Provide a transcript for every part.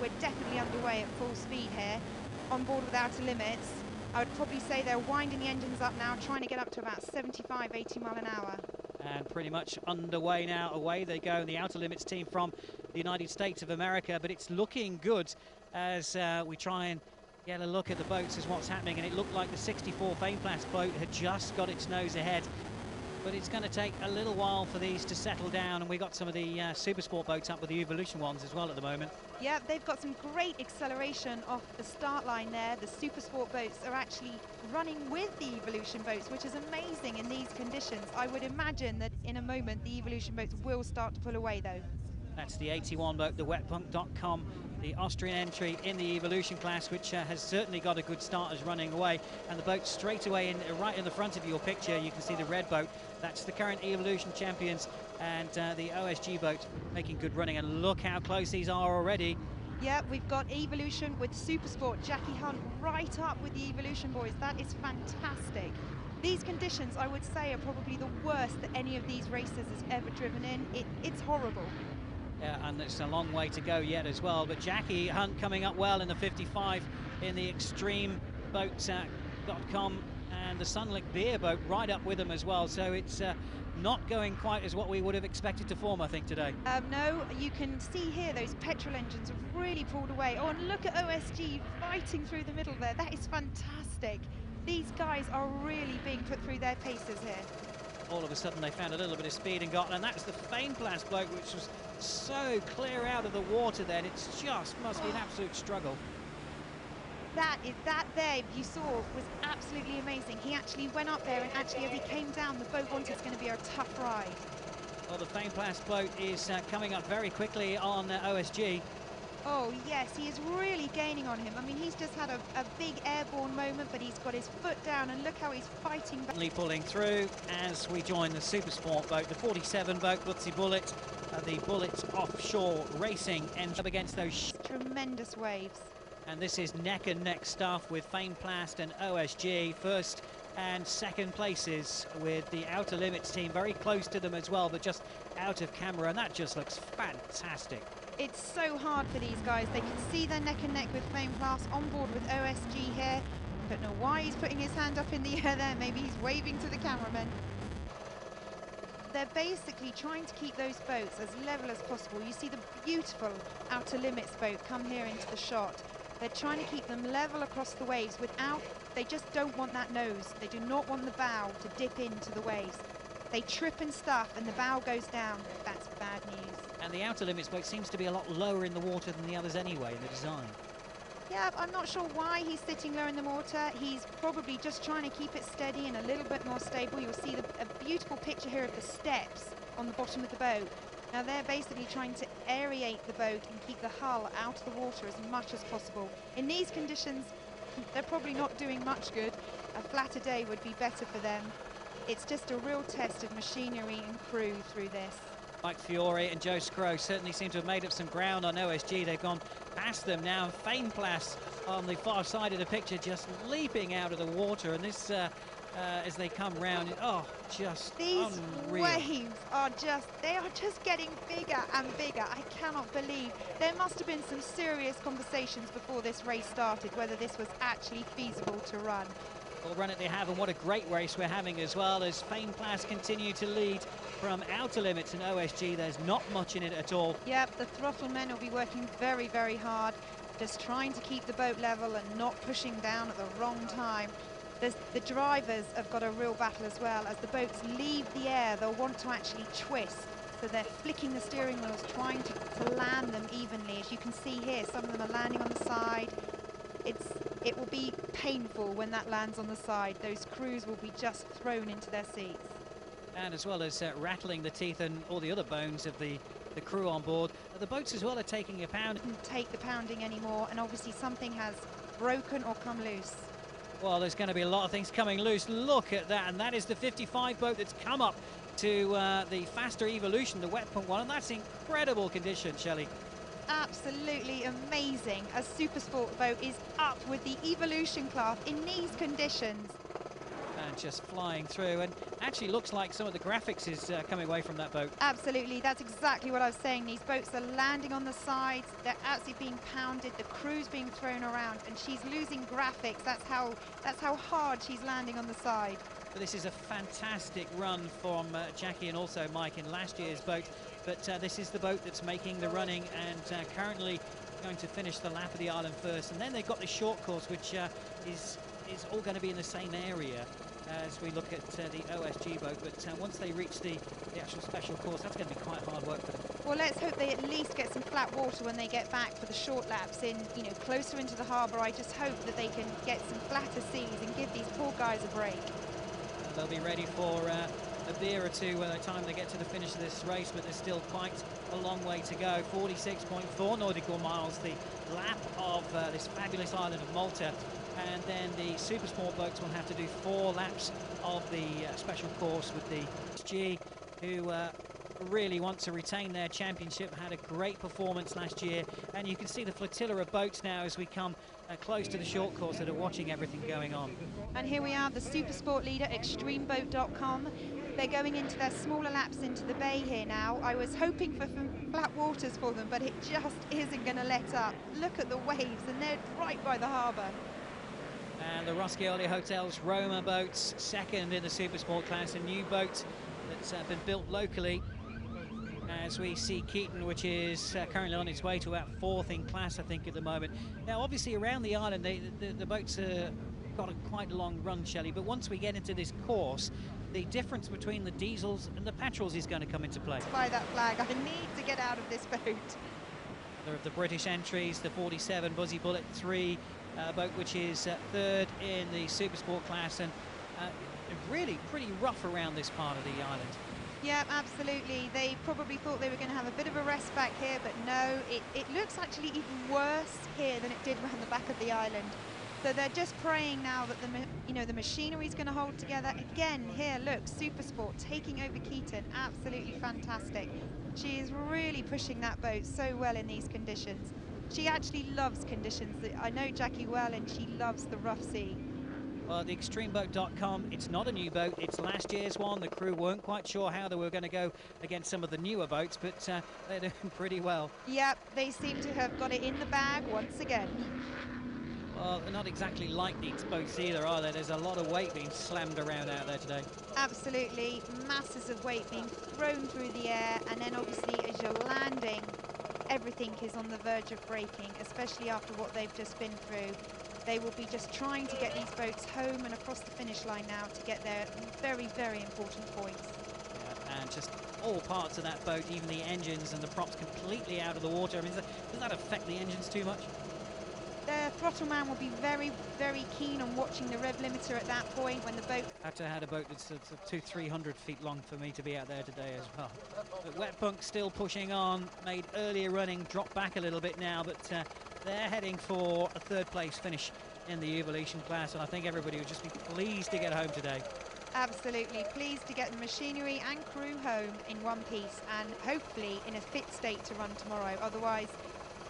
we're definitely underway at full speed here, on board with Outer Limits. I would probably say they're winding the engines up now, trying to get up to about 75, 80 mile an hour. And pretty much underway now. Away they go, the Outer Limits team from the United States of America. But it's looking good as we try and get a look at the boats as what's happening. And it looked like the 64 Fameplast boat had just got its nose ahead. But it's going to take a little while for these to settle down, and we got some of the Supersport boats up with the Evolution ones as well at the moment. Yeah, they've got some great acceleration off the start line there. The Supersport boats are actually running with the Evolution boats, which is amazing in these conditions. I would imagine that in a moment the Evolution boats will start to pull away though. That's the 81 boat, the wetpunk.com, the Austrian entry in the Evolution class, which has certainly got a good start as running away. And the boat straight away in, right in the front of your picture, you can see the red boat. That's the current Evolution champions, and the OSG boat making good running. And look how close these are already. Yeah, we've got Evolution with Supersport, Jackie Hunt right up with the Evolution boys. That is fantastic. These conditions, I would say, are probably the worst that any of these racers has ever driven in. It's horrible. Yeah, and it's a long way to go yet as well. But Jackie Hunt coming up well in the 55 in the Extreme Boat.com, and the Sunlick Beer boat right up with them as well. So it's not going quite as what we would have expected to form, I think, today. No, you can see here those petrol engines have really pulled away. Oh, and look at OSG fighting through the middle there. That is fantastic. These guys are really being put through their paces here. All of a sudden they found a little bit of speed and got, and that's the Fameplast boat, which was so clear out of the water then. It's just must be an absolute struggle. That there you saw was absolutely amazing. He actually went up there, and actually as he came down, the boat wanted it's going to be a tough ride. Well, the Fameplast boat is coming up very quickly on OSG. Oh yes, he is really gaining on him. I mean, he's just had a big airborne moment, but he's got his foot down, and look how he's fighting back. Pulling through as we join the Supersport boat, the 47 boat, Bootsy Bullet, the Bullet Offshore Racing, and up against those tremendous waves. And this is neck and neck stuff with Fameplast and OSG, first and second places, with the Outer Limits team very close to them as well, but just out of camera, and that just looks fantastic. It's so hard for these guys. They can see they're neck and neck with Fameplast, on board with OSG here. Don't know why he's putting his hand up in the air there. Maybe he's waving to the cameraman. They're basically trying to keep those boats as level as possible. You see the beautiful Outer Limits boat come here into the shot. They're trying to keep them level across the waves without, they just don't want that nose. They do not want the bow to dip into the waves. They trip and stuff and the bow goes down. That's bad news. And the Outer Limits boat seems to be a lot lower in the water than the others anyway in the design. Yeah, I'm not sure why he's sitting low in the water. He's probably just trying to keep it steady and a little bit more stable. You'll see a beautiful picture here of the steps on the bottom of the boat. Now they're basically trying to aerate the boat and keep the hull out of the water as much as possible. In these conditions, they're probably not doing much good. A flatter day would be better for them. It's just a real test of machinery and crew through this. Mike Fiore and Joe Scrow certainly seem to have made up some ground on OSG. They've gone past them now. Fameplast on the far side of the picture just leaping out of the water, and this as they come round, oh, just these unreal. Waves are they are just getting bigger and bigger. I cannot believe. There must have been some serious conversations before this race started, whether this was actually feasible to run. Well, run it they have, and what a great race we're having as well, as Fameplast continue to lead from Outer Limits and OSG. There's not much in it at all. Yep, the throttle men will be working very, very hard, just trying to keep the boat level and not pushing down at the wrong time. The drivers have got a real battle as well. As the boats leave the air, they'll want to actually twist. So they're flicking the steering wheels, trying to land them evenly. As you can see here, some of them are landing on the side. It will be painful when that lands on the side. Those crews will be just thrown into their seats. And as well as rattling the teeth and all the other bones of the crew on board, the boats as well are taking a pound. Can't take the pounding anymore, and obviously something has broken or come loose. Well, there's going to be a lot of things coming loose. Look at that, and that is the 55 boat that's come up to the faster Evolution, the Wetpunk one, and that's incredible condition, Shelley. Absolutely amazing. A Supersport boat is up with the Evolution class in these conditions. And just flying through, and actually looks like some of the graphics is coming away from that boat. Absolutely, that's exactly what I was saying. These boats are landing on the sides, they're absolutely being pounded, the crew's being thrown around, and she's losing graphics. That's how hard she's landing on the side. But this is a fantastic run from Jackie and also Mike in last year's boat, but this is the boat that's making the running, and currently going to finish the lap of the island first, and then they've got the short course, which is all going to be in the same area as we look at the OSG boat, but once they reach the actual special course, that's going to be quite hard work for them. Well, let's hope they at least get some flat water when they get back for the short laps in, closer into the harbour. I just hope that they can get some flatter seas and give these poor guys a break. They'll be ready for a beer or two by the time they get to the finish of this race, but there's still quite a long way to go. 46.4 nautical miles, the lap of this fabulous island of Malta, and then the super sport boats will have to do 4 laps of the special course with the G, who really want to retain their championship. Had a great performance last year, and you can see the flotilla of boats now as we come close to the short course that are watching everything going on. And here we are, the super sport leader, extremeboat.com. They're going into their smaller laps into the bay here now. I was hoping for some flat waters for them, but it just isn't going to let up. Look at the waves, and they're right by the harbour. And the Roscioli Hotels Roma boats, second in the super sport class, a new boat that's been built locally. As we see Keaton, which is currently on its way to about 4th in class, I think, at the moment. Now, obviously, around the island, the boats got quite a long run, Shelley, but once we get into this course, the difference between the diesels and the petrols is going to come into play. Fly that flag. I need to get out of this boat. There are the British entries, the 47 Buzzy Bullet 3 boat, which is 3rd in the super sport class, and really pretty rough around this part of the island. Yeah, absolutely. They probably thought they were going to have a bit of a rest back here, but no, it looks actually even worse here than it did around the back of the island. So they're just praying now that the machinery's going to hold together. Again, here, look, Super Sport taking over Keaton. Absolutely fantastic. She is really pushing that boat so well in these conditions. She actually loves conditions. I know Jackie well, and she loves the rough sea. Well, the extremeboat.com, it's not a new boat, it's last year's one. The crew weren't quite sure how they were going to go against some of the newer boats, but they're doing pretty well. Yep, they seem to have got it in the bag once again. Well, they're not exactly light these boats either, are they? There's a lot of weight being slammed around out there today. Absolutely, masses of weight being thrown through the air, and then obviously as you're landing, everything is on the verge of breaking, especially after what they've just been through. They will be just trying to get these boats home and across the finish line now to get their very, very important points. Yeah, and just all parts of that boat, even the engines and the props, completely out of the water. I mean, does that affect the engines too much? The throttle man will be very, very keen on watching the rev limiter at that point when the boat... I had to have a boat that's 200-300 feet long for me to be out there today as well. But Wet Punk still pushing on, made earlier running, dropped back a little bit now, but they're heading for a 3rd place finish in the Evolution class, and I think everybody would just be pleased to get home today. Absolutely pleased to get the machinery and crew home in one piece, and hopefully in a fit state to run tomorrow. Otherwise,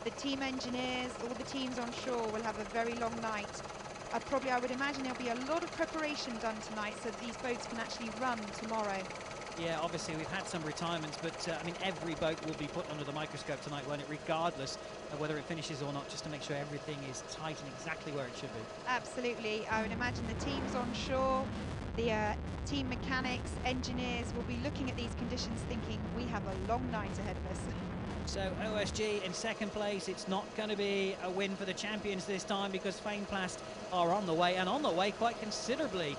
the team engineers, all the teams on shore will have a very long night. I would imagine there'll be a lot of preparation done tonight so that these boats can actually run tomorrow. Yeah, obviously we've had some retirements, but I mean, every boat will be put under the microscope tonight, won't it, regardless of whether it finishes or not, just to make sure everything is tight and exactly where it should be. Absolutely. I would imagine the teams on shore, the team mechanics, engineers will be looking at these conditions thinking, we have a long night ahead of us. So OSG in 2nd place. It's not going to be a win for the champions this time, because Fameplast are on the way, and on the way quite considerably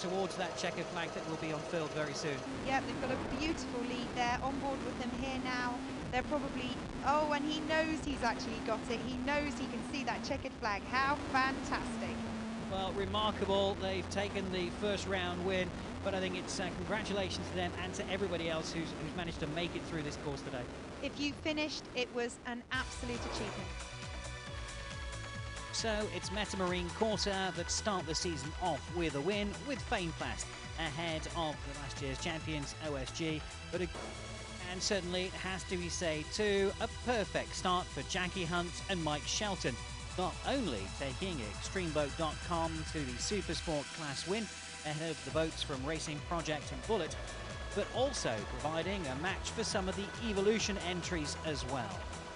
towards that checkered flag that will be unfurled very soon. Yeah, they've got a beautiful lead there. On board with them here now. They're probably... Oh, and he knows he's actually got it. He knows he can see that checkered flag. How fantastic. Well, remarkable. They've taken the 1st round win, but I think it's congratulations to them and to everybody else who's managed to make it through this course today. If you finished, it was an absolute achievement. So it's Metamarine Corsair that start the season off with a win, with Fameplast ahead of the last year's champions OSG. And certainly it has to be said too, a perfect start for Jackie Hunt and Mike Shelton, not only taking extremeboat.com to the Super Sport class win, ahead of the boats from Racing Project and Bullet, but also providing a match for some of the Evolution entries as well.